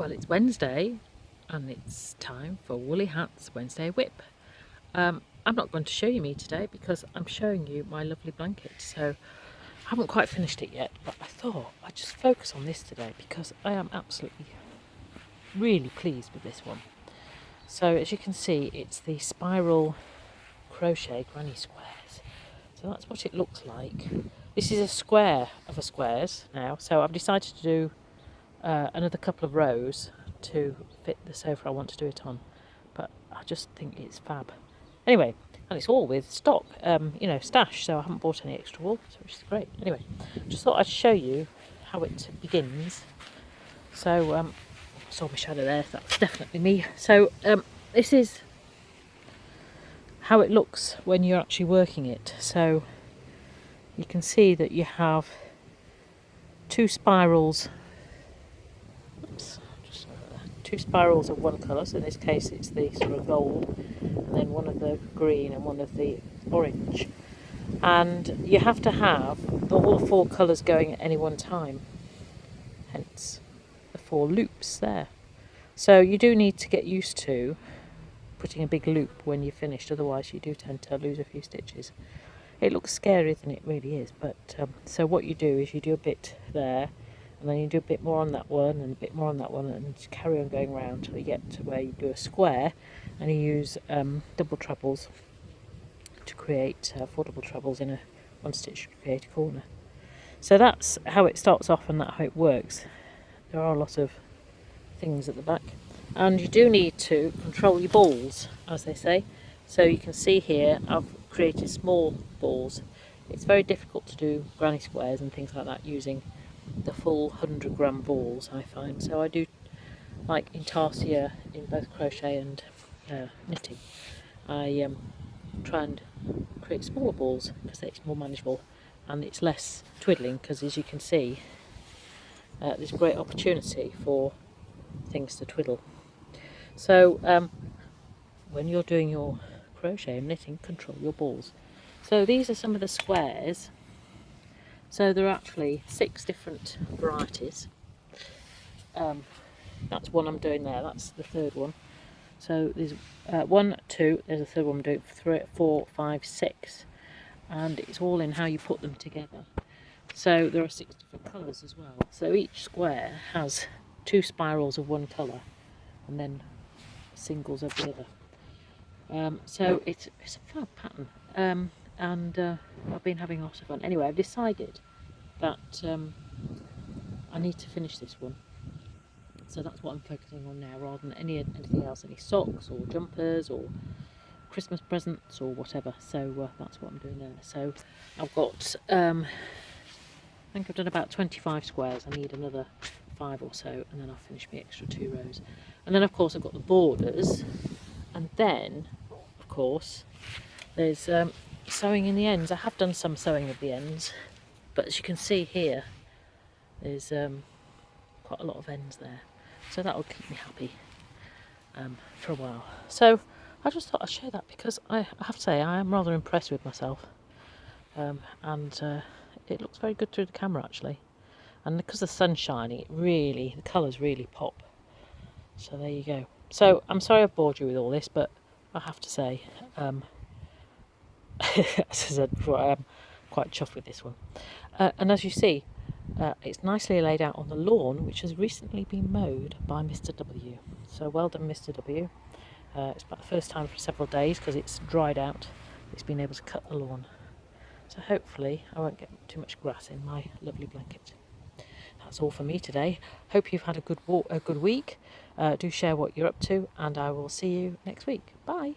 Well, it's Wednesday and it's time for Woolly Hats Wednesday Whip. I'm not going to show you me today because I'm showing you my lovely blanket. So I haven't quite finished it yet, but I thought I'd just focus on this today because I am absolutely really pleased with this one. So as you can see, it's the spiral crochet granny squares. So that's what it looks like. This is a square of a squares now, so I've decided to do another couple of rows to fit the sofa I want to do it on, but I just think it's fab. Anyway, and it's all with stock, stash, so I haven't bought any extra wool, which is great. Anyway, just thought I'd show you how it begins. So I saw my shadow there, that's definitely me. So this is how it looks when you're actually working it. So you can see that you have two spirals of one colour, so in this case it's the sort of gold, and then one of the green and one of the orange, and you have to have all the four colours going at any one time, hence the four loops there. So you do need to get used to putting a big loop when you're finished, otherwise you do tend to lose a few stitches. It looks scarier than it really is, but so what you do is you do a bit there, and then you do a bit more on that one and a bit more on that one, and just carry on going round till you get to where you do a square, and you use double trebles to create four double trebles in a one stitch to create a corner. So that's how it starts off and that's how it works. There are a lot of things at the back, and you do need to control your balls, as they say. So you can see here I've created small balls. It's very difficult to do granny squares and things like that using the full 100-gram balls, I find. So I do, like intarsia in both crochet and knitting, I try and create smaller balls because it's more manageable and it's less twiddling, because as you can see there's a great opportunity for things to twiddle. So when you're doing your crochet and knitting, control your balls. So these are some of the squares. So there are actually 6 different varieties. That's one I'm doing there, that's the third one. So there's 1, 2, there's a third one I'm doing, 3, 4, 5, 6. And it's all in how you put them together. So there are 6 different colours as well. So each square has 2 spirals of one colour and then singles of the other. So it's a fab pattern. And I've been having a lot of fun. Anyway, I've decided that I need to finish this one, so that's what I'm focusing on now, rather than anything else, any socks or jumpers or Christmas presents or whatever. So that's what I'm doing there. So I've got I think I've done about 25 squares. I need another 5 or so, and then I'll finish my extra 2 rows. And then of course I've got the borders, and then of course there's sewing in the ends. I have done some sewing of the ends, but as you can see here, there's quite a lot of ends there, so that will keep me happy for a while. So I just thought I'd share that because I have to say I am rather impressed with myself, and it looks very good through the camera actually, and because the sun's shining, the colours really pop. So there you go. So I'm sorry I've bored you with all this, but I have to say as I said before, I am quite chuffed with this one. And as you see, it's nicely laid out on the lawn, which has recently been mowed by Mr. W. So well done, Mr. W. It's about the first time for several days because it's dried out. It's been able to cut the lawn. So hopefully I won't get too much grass in my lovely blanket. That's all for me today. Hope you've had a good week. Do share what you're up to, and I will see you next week. Bye.